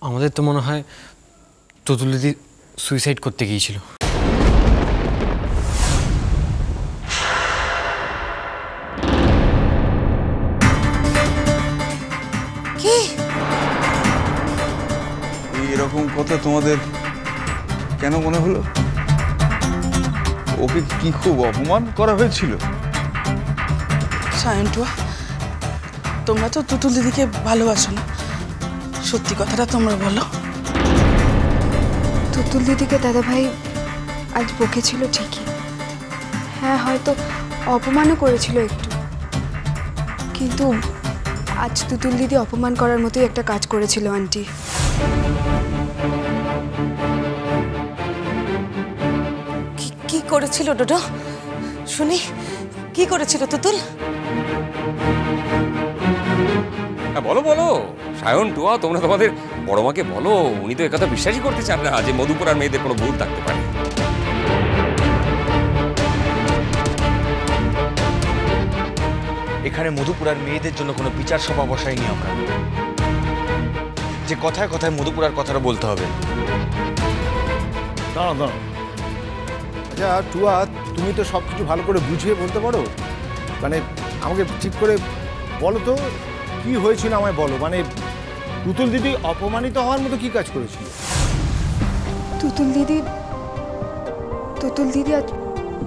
আমাদের তো মনে হয় তুতুল দিদি সুইসাইড করতে গিয়েছিল। কি এরকম কথা তোমাদের কেন মনে হলো? ওকে কি খুব অপমান করা হয়েছিল? সায়ন্টুয়া, তোমরা তো তুতুল দিদিকে ভালোবাসো না, সত্যি কথাটা তোমরা বলো। তুতুল দিদিকে দাদাভাই আজ বকেছিল ঠিকই, হ্যাঁ হয়তো অপমানও করেছিল একটু, কিন্তু আজ তুতুল দিদি অপমান করার মতোই একটা কাজ করেছিল আন্টি। কি করেছিল ডোডো? শুনি, কি করেছিল তুতুল? বলো বলো সায়ন্টুয়া, তোমরা তোমাদের বড় মাকে বলো। উনি তো একথা বিশ্বাসই করতে চান না যে মধুপুর আর মেয়েদের কোনো ভুল থাকতে পারে। এখানে মধুপুর আর মেয়েদের জন্য কোনো বিচার সভা বসাইনি আমরা, যে কথায় কথায় মধুপুর আর কথাটা বলতে হবে। দাঁড়াও দাঁড়াও, আচ্ছা টুয়া, তুমি তো সব কিছু ভালো করে বুঝিয়ে বলতে পারো, মানে আমাকে ঠিক করে বলো তো কি হয়েছিল, আমায় বলো। মানে তুতুল দিদি অপমানিত হওয়ার মতো কি কাজ করেছিল? তুতুল দিদি আজ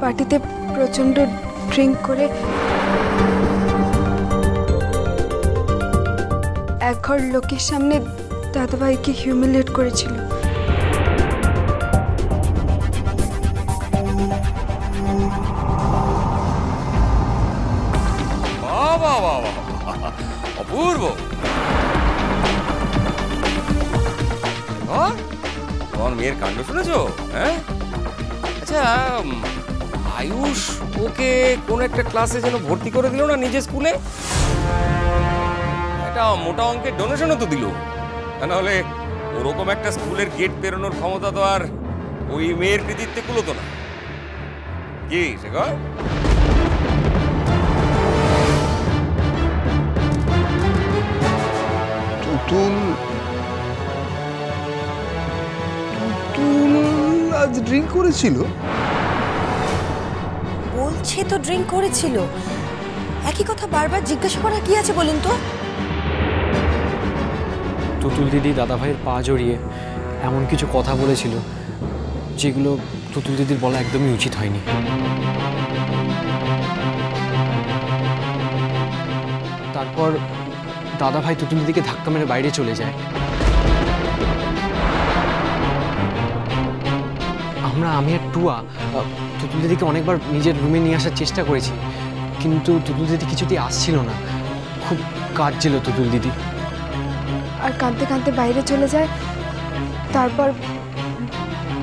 পার্টিতে প্রচণ্ড ড্রিঙ্ক করে এক ঘর লোকের সামনে দাদাভাইকে হিউমিলিয়েট করেছিল। অপূর্ব, তোমার মেয়ের কাণ্ড শুনেছো? হ্যাঁ, আচ্ছা আয়ুষ ওকে কোন একটা ক্লাসে যেন ভর্তি করে দিল না নিজের স্কুলে? একটা মোটা অঙ্কের ডোনেশনও তো দিল, নাহলে ওরকম একটা স্কুলের গেট পেরোনোর ক্ষমতা তো আর ওই মেয়ের কৃতিত্বে কুলোতো না। কি শেখর? তুতুল আজ ড্রিঙ্ক করেছিল? বলছে তো ড্রিঙ্ক করেছিল, একই কথা বারবার জিজ্ঞাসা করা কি আছে বলুন তো? তুতুল দিদি দাদাভাইয়ের পা জড়িয়ে এমন কিছু কথা বলেছিল যেগুলো তুতুল দিদির বলা একদমই উচিত হয়নি। তারপর দাদাভাই তুতুল দিদিকে ধাক্কা মেরে বাইরে চলে যায়। আমি আর টুয়া তুতুল দিদিকে অনেকবার নিজের রুমে নিয়ে আসার চেষ্টা করেছি, কিন্তু তুতুল দিদি কিছুতেই আসছিল না। খুব কাঁদছিল তুতুল দিদি, আর কাঁদতে কাঁদতে বাইরে চলে যায়। তারপর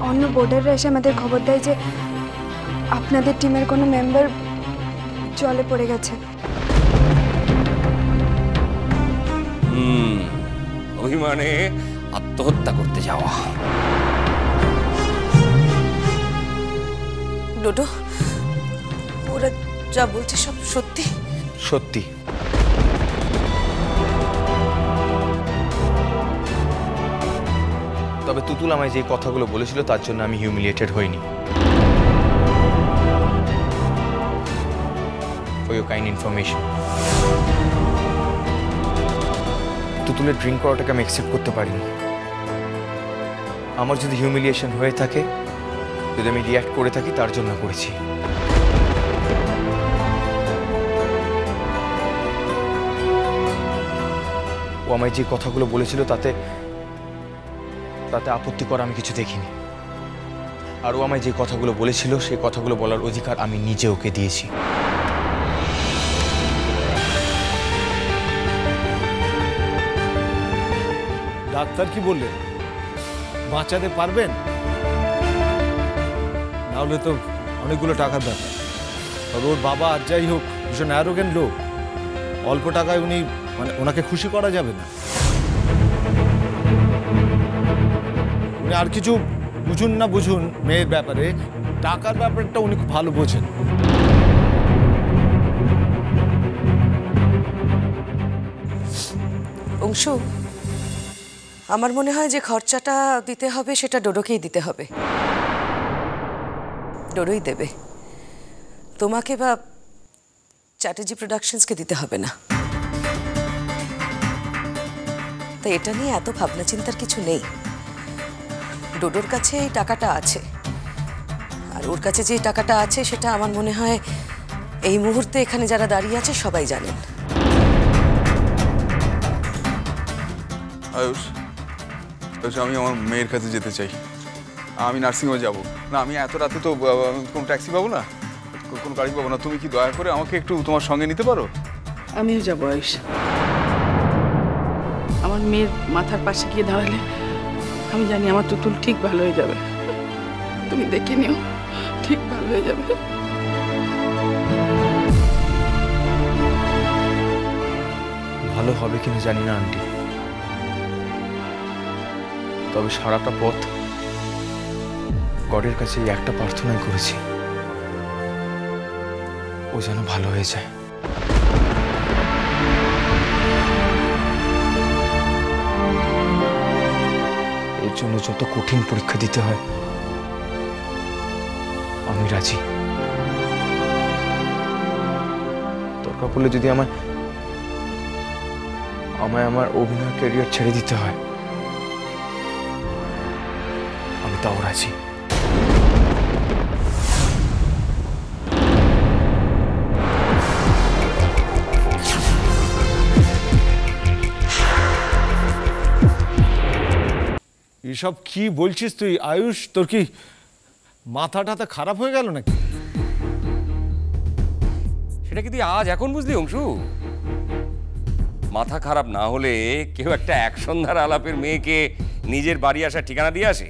অন্য বোর্ডাররা এসে আমাদের খবর দেয় যে আপনাদের টিমের কোনো মেম্বার জলে পড়ে গেছে। অভিমানে আত্মহত্যা করতে যাওয়া। ডোডো, ওরা যা বলছে সব সত্যি? সত্যি। তবে তুতুল আমায় যে কথাগুলো বলেছিল তার জন্য আমি হিউমিলিয়েটেড হইনি। ফর ইউর কাইন্ড ইনফরমেশন, তুতুলের ড্রিঙ্ক করাটাকে আমি অ্যাকসেপ্ট করতে পারিনি। আমার যদি হিউমিলিয়েশন হয়ে থাকে, যদি আমি রিয়্যাক্ট করে থাকি, তার জন্য করেছি। ও আমায় যে কথাগুলো বলেছিল তাতে আপত্তি করা আমি কিছু দেখিনি। আর ও আমায় যে কথাগুলো বলেছিল সেই কথাগুলো বলার অধিকার আমি নিজে ওকে দিয়েছি। ডাক্তার কি বললেন? বাঁচাতে পারবেন? নাহলে তো অনেকগুলো টাকার ব্যাপার। আর ওর বাবা আর যাই হোক ভীষণ অ্যারোগেন্ট লোক, অল্প টাকায় উনি মানে ওনাকে খুশি করা যাবে না। উনি আর কিছু বুঝুন না বুঝুন মেয়ের ব্যাপারে, টাকার ব্যাপারটা উনি খুব ভালো বোঝেন। অংশু, আমার মনে হয় যে খরচাটা দিতে হবে সেটা ডোডোকেই দিতে হবে। ডোডোই দেবে, তোমাকে বা চ্যাটার্জি প্রোডাকশনসকে দিতে হবে না। তো এটা নিয়ে এত ভাবনা চিন্তার কিছু নেই। ডোডোর কাছে এই টাকাটা আছে, আর ওর কাছে যে টাকাটা আছে সেটা আমার মনে হয় এই মুহূর্তে এখানে যারা দাঁড়িয়ে আছে সবাই জানেন। আয়ুষ, আয়ুষ, আমি আমার মেয়ের কাছে যেতে চাই। আমি নার্সিংহোমে যাব না। আমি এত রাতে তো কোনো ট্যাক্সি পাবো না, কোনো গাড়ি পাবো না। তুমি কি দয়া করে আমাকে একটু তোমার সঙ্গে নিতে পারো? আমিও যাবো আয়ুষ। আমার মেয়ের মাথার পাশে গিয়ে দাঁড়ালে আমি জানি আমার তুতুল ঠিক ভালো হয়ে যাবে। তুমি দেখে নিও, ঠিক ভালো হয়ে যাবে। ভালো হবে কিনা জানি না আন্টি, তবে সারাটা পথ গডের কাছে এই একটা প্রার্থনাই করেছি, ও যেন ভালো হয়ে যায়। এর জন্য যত কঠিন পরীক্ষা দিতে হয় আমি রাজি। দরকার পড়লে যদি আমায় আমার অভিনয় ক্যারিয়ার ছেড়ে দিতে হয় আমি তাও রাজি। এসব কি বলছিস তুই আয়ুষ? তোর কি মাথা টাথা খারাপ হয়ে গেল নাকি? সেটা কি তুই আজ এখন বুঝলি অংশু? মাথা খারাপ না হলে কেউ একটা এক সন্ধ্যার আলাপের মেয়েকে নিজের বাড়ি আসার ঠিকানা দিয়ে আসে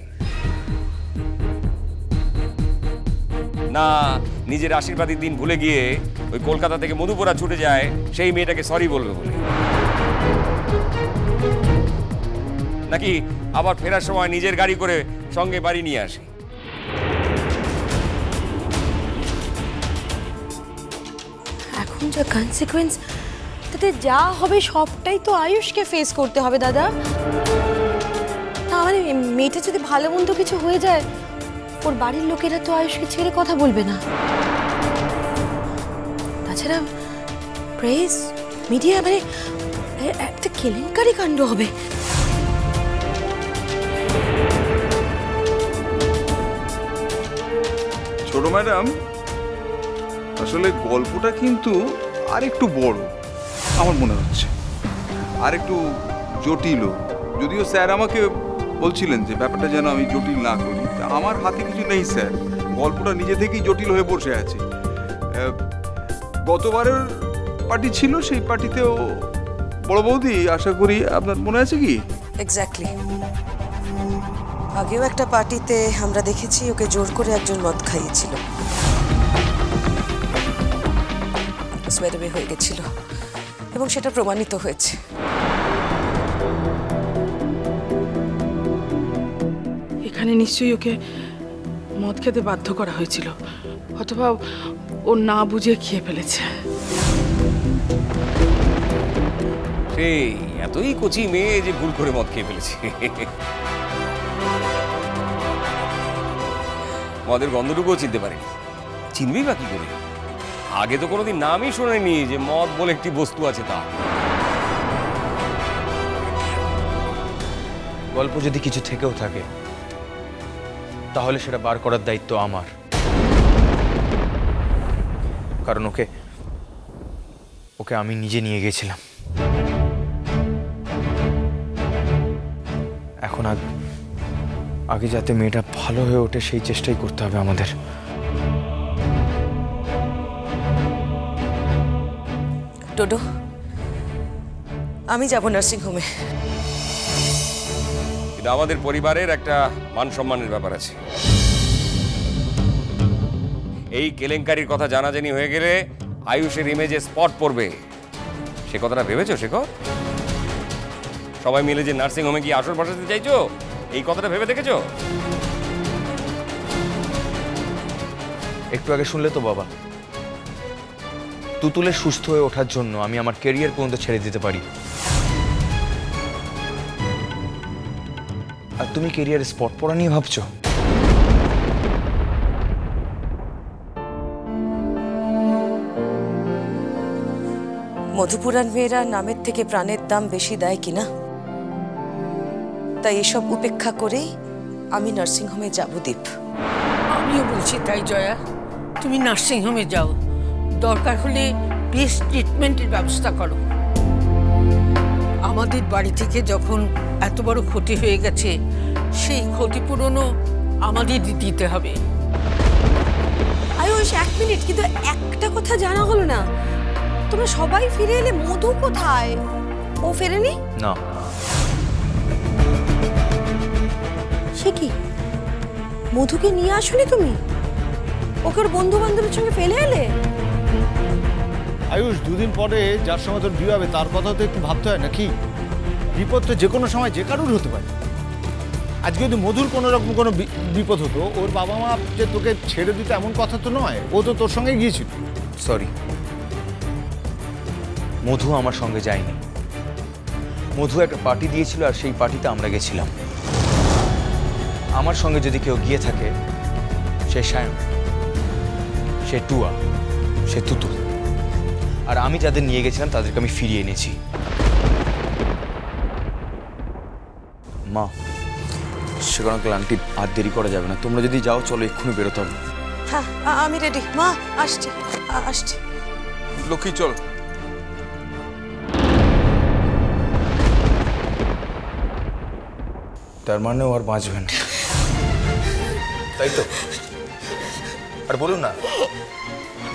না? নিজের আশীর্বাদের দিন ভুলে গিয়ে ওই কলকাতা থেকে মধুপুরা ছুটে যায় সেই মেয়েটাকে সরি বলবে বলে, নাকি আবার ফেরার সময় নিজের গাড়ি করে সঙ্গে বাড়ি নিয়ে আসে? এখন যা কনসিকুয়েন্স, তাতে যা হবে সবটাই তো আয়ুষকে ফেস করতে হবে দাদা। না মানে মেয়েটা যদি ভালো মন্দ কিছু হয়ে যায়, ওর বাড়ির লোকেরা তো আয়ুষকে ছেড়ে কথা বলবে না। তাছাড়া প্রেস মিডিয়া মানে একটা কেলেঙ্কারি কাণ্ড হবে। ছোট ম্যাডাম, আসলে গল্পটা কিন্তু আর একটু বড় আমার মনে হচ্ছে, আর একটু জটিল। যদিও স্যার আমাকে বলছিলেন যে ব্যাপারটা যেন আমি জটিল না করি, তা আমার হাতে কিছু নেই স্যার। গল্পটা নিজে থেকেই জটিল হয়ে বসে আছে। গতবারের পার্টি ছিল, সেই পার্টিতেও বড় বৌদি, আশা করি আপনার মনে আছে কি? এক্স্যাক্টলি, আগেও একটা পার্টিতে আমরা দেখেছি ওকে জোর করে একজন মদ খাইয়েছিল, সোয়েডাবে হয়ে গেছিল এবং সেটা প্রমাণিত হয়েছে। এখানে নিশ্চয়ই ওকে মদ খেতে বাধ্য করা হয়েছিল, অথবা ও না বুঝে খেয়ে ফেলেছে। সেই এতই কচি মেয়ে যে ভুল করে মদ খেয়ে ফেলেছে। মদের গন্ধটুকুও চিনতে পারিনি। চিনবি বা কি করে? আগে তো কোনোদিন নামই শোনেনি যে মদ বলে একটি বস্তু আছে। তা গল্প যদি কিছু থেকেও থাকে তাহলে সেটা বার করার দায়িত্ব আমার, কারণ ওকে আমি নিজে নিয়ে গেছিলাম। এখন আগে যাতে মেয়েটা ভালো হয়ে ওঠে সেই চেষ্টাই করতে হবে আমাদের। ডোডো, আমি যাব নার্সিংহোমে, কিন্তু আমাদের পরিবারের একটা মান সম্মানের ব্যাপার আছে। এই কেলেঙ্কারির কথা জানাজানি হয়ে গেলে আয়ুষের ইমেজে স্পট পড়বে। সে কথাটা ভেবেছো শেখর? সবাই মিলে যে নার্সিংহোমে গিয়ে আসর বসাতে চাইছো, এই কথাটা ভেবে দেখেছো? একটু আগে শুনলে তো বাবা, তুতুলের সুস্থ হয়ে ওঠার জন্য আমি আমার ক্যারিয়ার পর্যন্ত ছেড়ে দিতে পারি। আর তুমি কেরিয়ারে স্পট পড়া নিয়ে ভাবছো? মধুপুরাণ মেয়েরা নামের থেকে প্রাণের দাম বেশি দেয় কিনা, তাই এসব উপেক্ষা করেই আমি নার্সিংহোমে যাব। দীপ, আমিও বলছি তাই জয়া, তুমি নার্সিংহোমে যাও, দরকার হলে বেস্ট ট্রিটমেন্টের ব্যবস্থা করো। আমাদের বাড়ি থেকে যখন এত বড় ক্ষতি হয়ে গেছে, সেই ক্ষতিপূরণও আমাদের দিতে হবে। আয়ুষ, 1 মিনিট, কিন্তু একটা কথা জানা হলো না, তোমরা সবাই ফিরে এলে, মধু কোথায়? ও ফেরেনি? না। সে কি, মধুকে নিয়ে আসোনি তুমি? ওকে ওর বন্ধু বান্ধবের সঙ্গে ফেলে এলে? আয়ুষ, 2 দিন পরে যার সঙ্গে তোর বিয়ে হবে তার কথা তো একটু ভাবতে হয় নাকি? বিপদ তো যে কোনো সময় যে কারুর হতে পারে। আজকে যদি মধুর কোনো রকম কোনো বিপদ হতো, ওর বাবা মা যে তোকে ছেড়ে দিতে এমন কথা তো নয়, ও তো তোর সঙ্গে গিয়েছিল। সরি, মধু আমার সঙ্গে যায়নি। মধু একটা পার্টি দিয়েছিল আর সেই পার্টিতে আমরা গেছিলাম। আমার সঙ্গে যদি কেউ গিয়ে থাকে, সে সায়ন, সে টুয়া, সে তুতুল, আর আমি যাদের নিয়ে গেছিলাম তাদেরকে আমি ফিরিয়ে এনেছি। মা, সেখানে আন্টি আর দেরি করা যাবে না, তোমরা যদি যাও চলো, এক্ষুনি বেরোতে হবে। হ্যাঁ, আমি রেডি। মা, আসছি আসছি। লক্ষ্মী চল। তার মানে ও আর বাঁচবে না, তাই তো? আর বলুন না,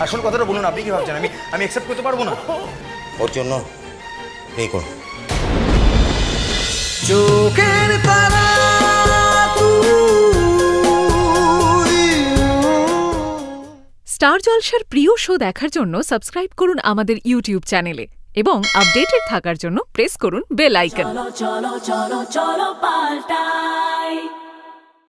আসল কথাটা বলুন, আপনি কি ভাবছেন আমি অ্যাকসেপ্ট করতে পারবো না? ওর জন্য এই করো। চোখের তারা স্টার জলসার প্রিয় শো দেখার জন্য সাবস্ক্রাইব করুন আমাদের ইউটিউব চ্যানেলে এবং আপডেটেড থাকার জন্য প্রেস করুন বেল আইকন। চলো চলো চলো চলো পাল্টাই।